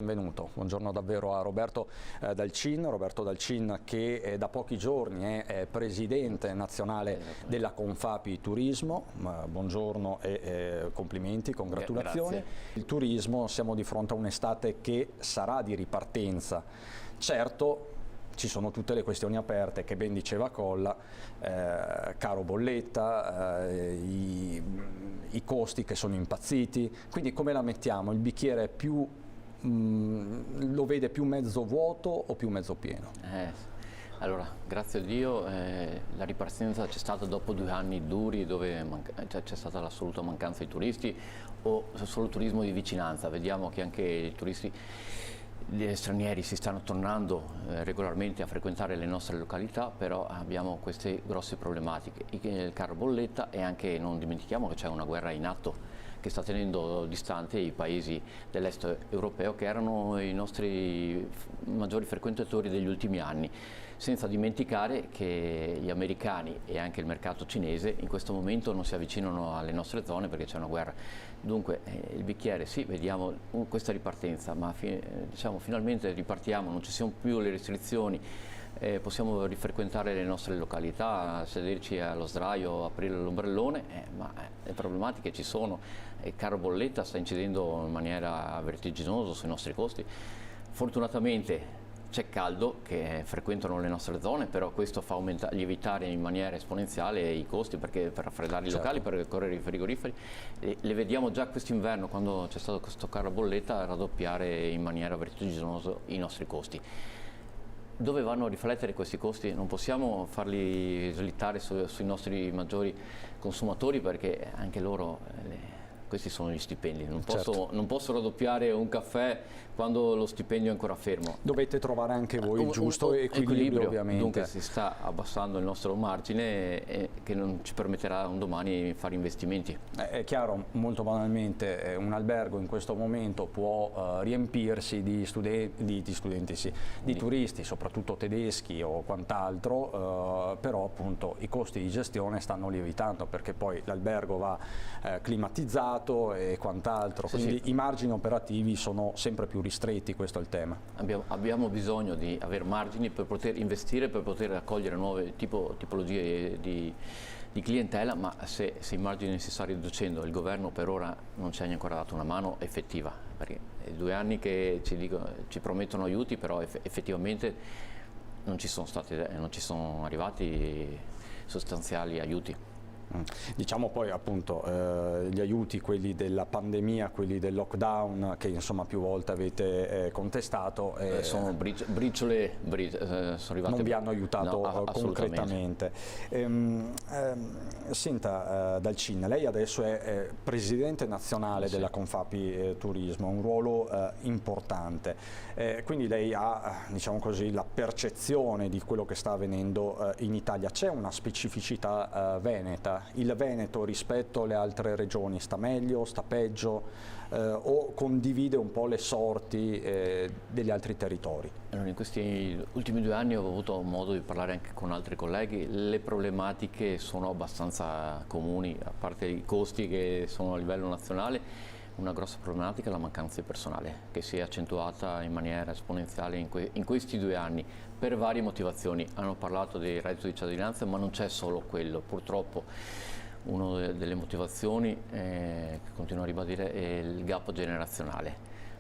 Benvenuto, buongiorno davvero a Roberto Dalcin che da pochi giorni è presidente nazionale della Confapi Turismo. Buongiorno e complimenti, congratulazioni. Grazie. Il turismo, siamo di fronte a un'estate che sarà di ripartenza. Certo, ci sono tutte le questioni aperte che ben diceva Colla, caro bolletta, i costi che sono impazziti, quindi come la mettiamo? Il bicchiere è più lo vede più mezzo vuoto o più mezzo pieno? Allora, grazie a Dio la ripartenza c'è stata dopo 2 anni duri dove c'è stata l'assoluta mancanza di turisti o solo turismo di vicinanza. Vediamo che anche i turisti gli stranieri si stanno tornando regolarmente a frequentare le nostre località, però abbiamo queste grosse problematiche, il caro bolletta, e anche non dimentichiamo che c'è una guerra in atto che sta tenendo distante i paesi dell'est europeo che erano i nostri maggiori frequentatori degli ultimi anni, senza dimenticare che gli americani e anche il mercato cinese in questo momento non si avvicinano alle nostre zone perché c'è una guerra. Dunque il bicchiere, sì, vediamo questa ripartenza, ma diciamo finalmente ripartiamo, non ci sono più le restrizioni. Possiamo rifrequentare le nostre località, sederci allo sdraio, aprire l'ombrellone, ma le problematiche ci sono. Il caro bolletta sta incidendo in maniera vertiginosa sui nostri costi. Fortunatamente c'è caldo che frequentano le nostre zone, però questo fa lievitare in maniera esponenziale i costi, perché per raffreddare i locali, per correre i frigoriferi, le vediamo già quest'inverno, quando c'è stato questo caro bolletta, raddoppiare in maniera vertiginosa i nostri costi. Dove vanno a riflettere questi costi? Non possiamo farli slittare sui nostri maggiori consumatori, perché anche loro, questi sono gli stipendi, non posso raddoppiare un caffè quando lo stipendio è ancora fermo. Dovete trovare anche voi il giusto equilibrio, ovviamente. Dunque si sta abbassando il nostro margine che non ci permetterà un domani di fare investimenti. È chiaro, molto banalmente, un albergo in questo momento può riempirsi di turisti, soprattutto tedeschi o quant'altro, però appunto i costi di gestione stanno lievitando, perché poi l'albergo va climatizzato e quant'altro, quindi i margini operativi sono sempre più ristretti, questo è il tema. Abbiamo bisogno di avere margini per poter investire, per poter accogliere nuove tipologie di clientela, ma se i margini si sta riducendo, il governo per ora non ci ha ancora dato una mano effettiva, perché è 2 anni che ci promettono aiuti, però effettivamente non ci sono arrivati sostanziali aiuti. Diciamo poi appunto gli aiuti, quelli della pandemia, quelli del lockdown, che insomma più volte avete contestato, sono briciole, sono arrivate, non vi hanno aiutato concretamente. Senta Dalcin, lei adesso è presidente nazionale della Confapi Turismo, un ruolo importante, quindi lei ha, diciamo così, la percezione di quello che sta avvenendo in Italia. C'è una specificità veneta? Il Veneto rispetto alle altre regioni sta meglio, sta peggio, o condivide un po' le sorti degli altri territori? Allora, in questi ultimi 2 anni ho avuto modo di parlare anche con altri colleghi. Le problematiche sono abbastanza comuni, a parte i costi che sono a livello nazionale. Una grossa problematica è la mancanza di personale, che si è accentuata in maniera esponenziale in questi 2 anni per varie motivazioni. Hanno parlato del reddito di cittadinanza, ma non c'è solo quello. Purtroppo una delle motivazioni che continuo a ribadire è il gap generazionale.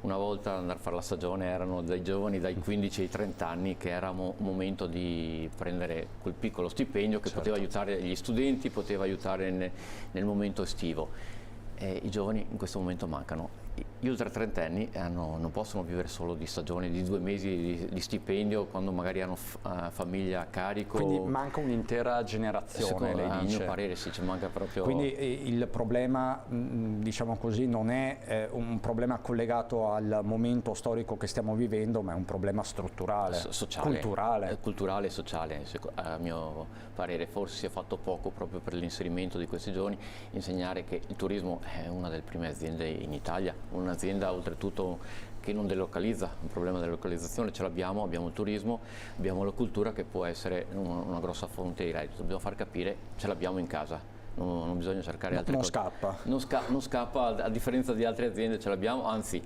Una volta andare a fare la stagione erano dai giovani dai 15 ai 30 anni, che era un momento di prendere quel piccolo stipendio che poteva aiutare gli studenti, poteva aiutare nel momento estivo. I giovani in questo momento mancano. Gli ultra trentenni non possono vivere solo di stagione, di 2 mesi di stipendio, quando magari hanno famiglia a carico. Quindi manca un'intera generazione, lei dice? A mio parere sì, ci manca proprio. Quindi il problema, diciamo così, non è un problema collegato al momento storico che stiamo vivendo, ma è un problema strutturale, sociale, culturale. Culturale e sociale. A mio parere forse si è fatto poco proprio per l'inserimento di questi giovani, insegnare che il turismo è una delle prime aziende in Italia, un'azienda oltretutto che non delocalizza. Un problema della localizzazione ce l'abbiamo, abbiamo il turismo, abbiamo la cultura, che può essere una grossa fonte di reddito. Dobbiamo far capire, ce l'abbiamo in casa, non bisogna cercare altre cose. Scappa. Non scappa, a differenza di altre aziende ce l'abbiamo, anzi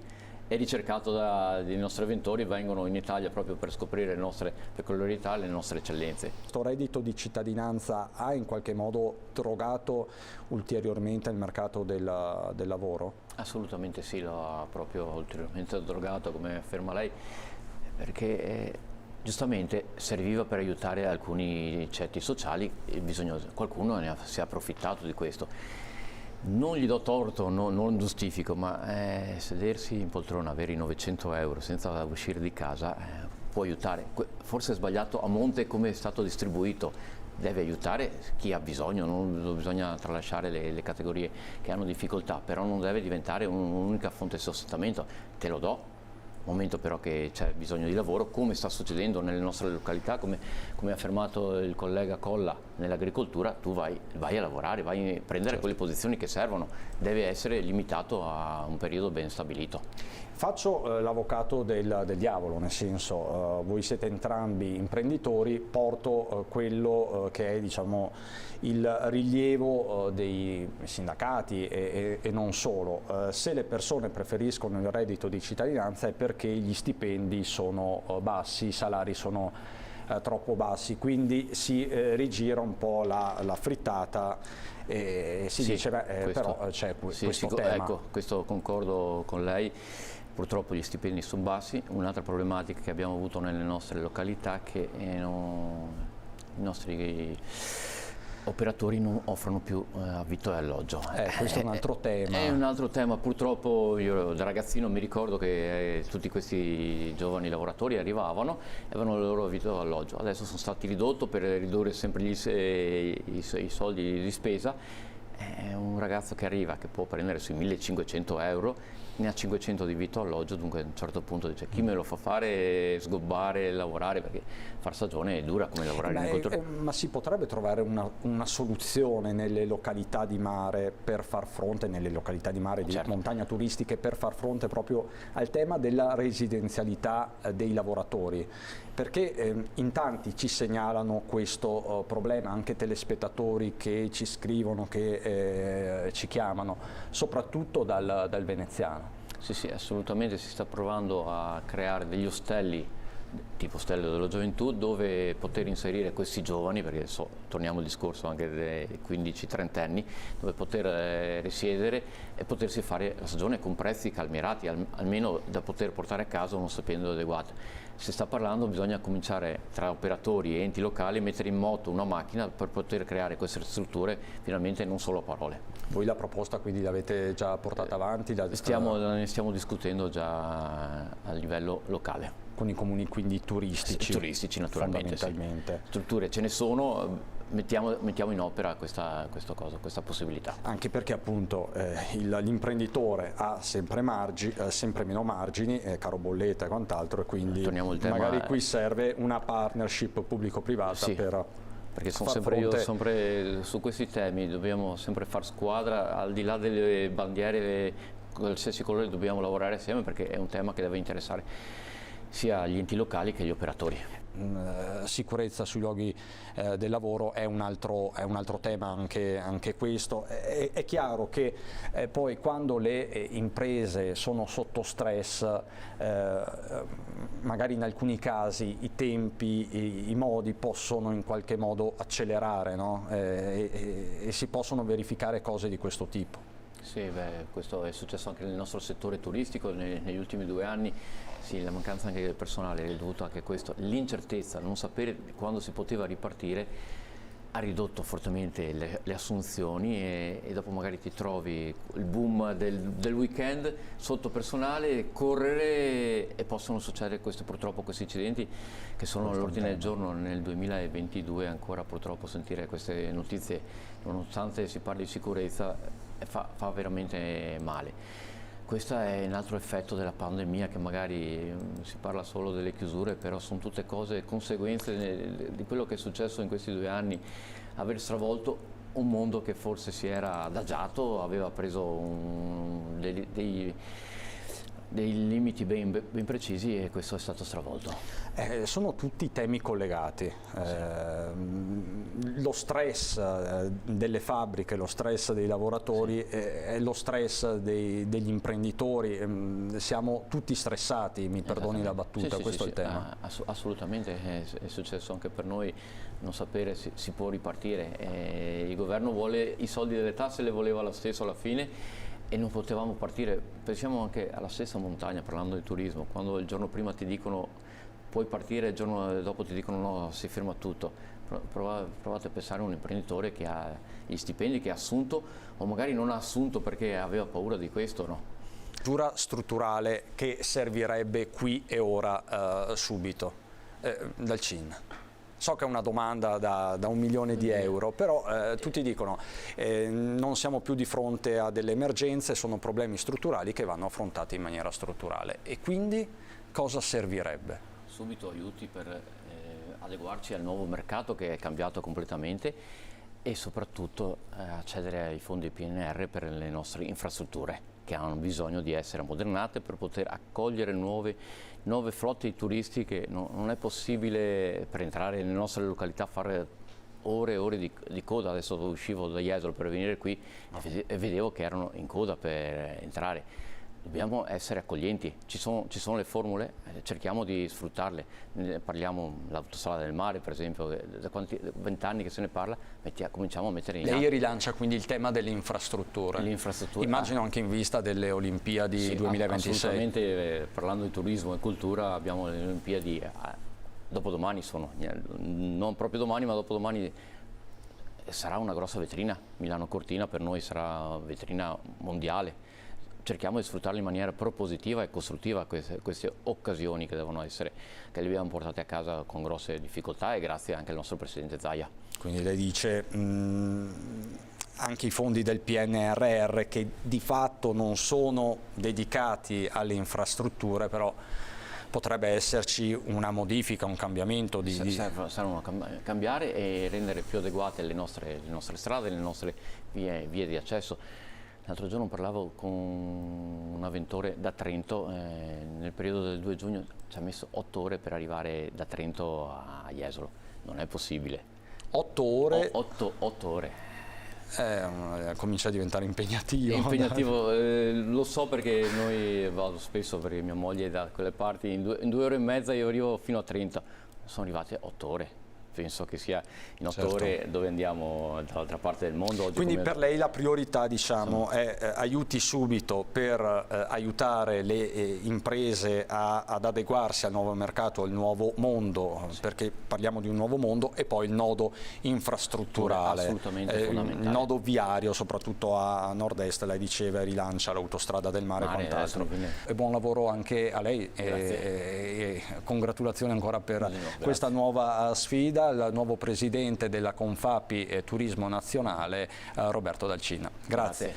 è ricercato dai nostri avventori, vengono in Italia proprio per scoprire le nostre peculiarità e le nostre eccellenze. Questo reddito di cittadinanza ha in qualche modo drogato ulteriormente il mercato del lavoro? Assolutamente sì, lo ha proprio ulteriormente drogato, come afferma lei, perché giustamente serviva per aiutare alcuni ceti sociali e qualcuno si è approfittato di questo. Non gli do torto, non giustifico, ma sedersi in poltrona, avere i 900 euro senza uscire di casa può aiutare. Forse è sbagliato a monte come è stato distribuito, deve aiutare chi ha bisogno, non bisogna tralasciare le categorie che hanno difficoltà, però non deve diventare un'unica fonte di sostentamento. Te lo do, momento però che c'è bisogno di lavoro, come sta succedendo nelle nostre località, come ha affermato il collega Colla nell'agricoltura, tu vai a lavorare, vai a prendere quelle posizioni che servono, deve essere limitato a un periodo ben stabilito. Faccio l'avvocato del diavolo, nel senso voi siete entrambi imprenditori, porto quello che è, diciamo, il rilievo dei sindacati e non solo. Se le persone preferiscono il reddito di cittadinanza è perché gli stipendi sono bassi, i salari sono troppo bassi, quindi si rigira un po' la frittata e si dice però c'è questo tema. Ecco, questo concordo con lei. Purtroppo gli stipendi sono bassi. Un'altra problematica che abbiamo avuto nelle nostre località è che i nostri operatori non offrono più affitto e alloggio. Questo è un altro tema. È un altro tema, purtroppo io da ragazzino mi ricordo che tutti questi giovani lavoratori arrivavano e avevano il loro affitto e alloggio. Adesso sono stati ridotti per ridurre sempre i soldi di spesa. È un ragazzo che arriva, che può prendere sui 1500 euro, ne ha 500 di vitto alloggio, dunque a un certo punto dice chi me lo fa fare sgobbare, lavorare, perché far stagione è dura come lavorare in agricoltura. Ma si potrebbe trovare una soluzione nelle località di mare per far fronte, nelle località di mare di montagna turistiche, per far fronte proprio al tema della residenzialità dei lavoratori? Perché in tanti ci segnalano questo problema, anche telespettatori che ci scrivono, che ci chiamano, soprattutto dal veneziano. Sì, assolutamente, si sta provando a creare degli ostelli, tipo Ostello della Gioventù, dove poter inserire questi giovani, perché torniamo al discorso anche dei 15-30 anni, dove poter risiedere e potersi fare la stagione con prezzi calmierati, almeno da poter portare a casa uno stipendio adeguato. Si sta parlando, bisogna cominciare tra operatori e enti locali a mettere in moto una macchina per poter creare queste strutture finalmente, non solo a parole. Voi la proposta quindi l'avete già portata avanti? Ne stiamo discutendo già a livello locale. Con i comuni quindi turistici? Turistici naturalmente, fondamentalmente. Sì. Strutture ce ne sono, mettiamo in opera questa possibilità. Anche perché appunto l'imprenditore ha sempre meno margini, caro bolletta e quant'altro, e quindi magari qui serve una partnership pubblico-privata perché sono sempre su questi temi, dobbiamo sempre far squadra, al di là delle bandiere, qualsiasi colore dobbiamo lavorare assieme, perché è un tema che deve interessare sia gli enti locali che gli operatori. Sicurezza sui luoghi del lavoro è un altro tema anche questo. È chiaro che poi quando le imprese sono sotto stress, magari in alcuni casi i tempi, i modi possono in qualche modo accelerare, no? E si possono verificare cose di questo tipo. Sì, questo è successo anche nel nostro settore turistico negli ultimi 2 anni. Sì, la mancanza anche del personale è dovuta anche a questo, l'incertezza, non sapere quando si poteva ripartire ha ridotto fortemente le assunzioni e dopo magari ti trovi il boom del weekend sotto personale, correre, e possono succedere purtroppo questi incidenti che sono all'ordine del giorno nel 2022. Ancora purtroppo sentire queste notizie, nonostante si parli di sicurezza, fa veramente male. Questo è un altro effetto della pandemia, che magari si parla solo delle chiusure, però sono tutte conseguenze di quello che è successo in questi 2 anni, aver stravolto un mondo che forse si era adagiato, aveva preso dei limiti ben precisi e questo è stato stravolto. Sono tutti temi collegati. Lo stress delle fabbriche, lo stress dei lavoratori, è lo stress degli imprenditori. Siamo tutti stressati, mi perdoni la battuta, questo è il tema. Assolutamente, è successo anche per noi non sapere se si può ripartire. Il governo vuole i soldi delle tasse, le voleva lo stesso alla fine. E non potevamo partire. Pensiamo anche alla stessa montagna, parlando di turismo, quando il giorno prima ti dicono puoi partire, il giorno dopo ti dicono no, si ferma tutto. Provate a pensare a un imprenditore che ha gli stipendi, che ha assunto o magari non ha assunto perché aveva paura di questo, no? Strutturale che servirebbe qui e ora, subito, dal CIN. So che è una domanda da 1 milione di euro, però tutti dicono non siamo più di fronte a delle emergenze, sono problemi strutturali che vanno affrontati in maniera strutturale. E quindi cosa servirebbe? Subito aiuti per adeguarci al nuovo mercato che è cambiato completamente e soprattutto accedere ai fondi PNR per le nostre infrastrutture, che hanno bisogno di essere ammodernate per poter accogliere nuove flotte di turisti, che non è possibile per entrare nelle nostre località fare ore e ore di coda. Adesso uscivo da Jesolo per venire qui e vedevo che erano in coda per entrare. Dobbiamo essere accoglienti, ci sono le formule, cerchiamo di sfruttarle. Parliamo dell'autostrada del mare, per esempio, da 20 anni che se ne parla, cominciamo a mettere in atto. Lei rilancia quindi il tema delle infrastrutture. Immagino anche in vista delle Olimpiadi 2026. Assolutamente, parlando di turismo e cultura, abbiamo le Olimpiadi, dopodomani sono, non proprio domani ma dopodomani. Sarà una grossa vetrina, Milano Cortina per noi sarà vetrina mondiale. Cerchiamo di sfruttarle in maniera propositiva e costruttiva queste occasioni che devono essere, che le abbiamo portate a casa con grosse difficoltà e grazie anche al nostro Presidente Zaia. Quindi lei dice anche i fondi del PNRR che di fatto non sono dedicati alle infrastrutture, però potrebbe esserci una modifica, un cambiamento servono cambiare e rendere più adeguate le nostre strade, le nostre vie di accesso. L'altro giorno parlavo con un avventore da Trento, nel periodo del 2 giugno ci ha messo 8 ore per arrivare da Trento a Jesolo, non è possibile. 8 ore? 8 ore. Comincia a diventare impegnativo. È impegnativo, lo so perché noi vado spesso, perché mia moglie è da quelle parti, in 2 ore e mezza io arrivo fino a Trento, sono arrivate 8 ore. Penso che sia in 8 ore dove andiamo dall'altra parte del mondo. Oggi quindi per lei la priorità, diciamo, è aiuti subito per aiutare le imprese ad adeguarsi al nuovo mercato, al nuovo mondo, perché parliamo di un nuovo mondo, e poi il nodo infrastrutturale, assolutamente fondamentale. Il nodo viario, soprattutto a nord-est, lei diceva, rilancia l'autostrada del mare e quant'altro. E buon lavoro anche a lei e congratulazioni ancora per questa nuova sfida. Il nuovo presidente della Confapi Turismo Nazionale, Roberto Dal CIN. Grazie.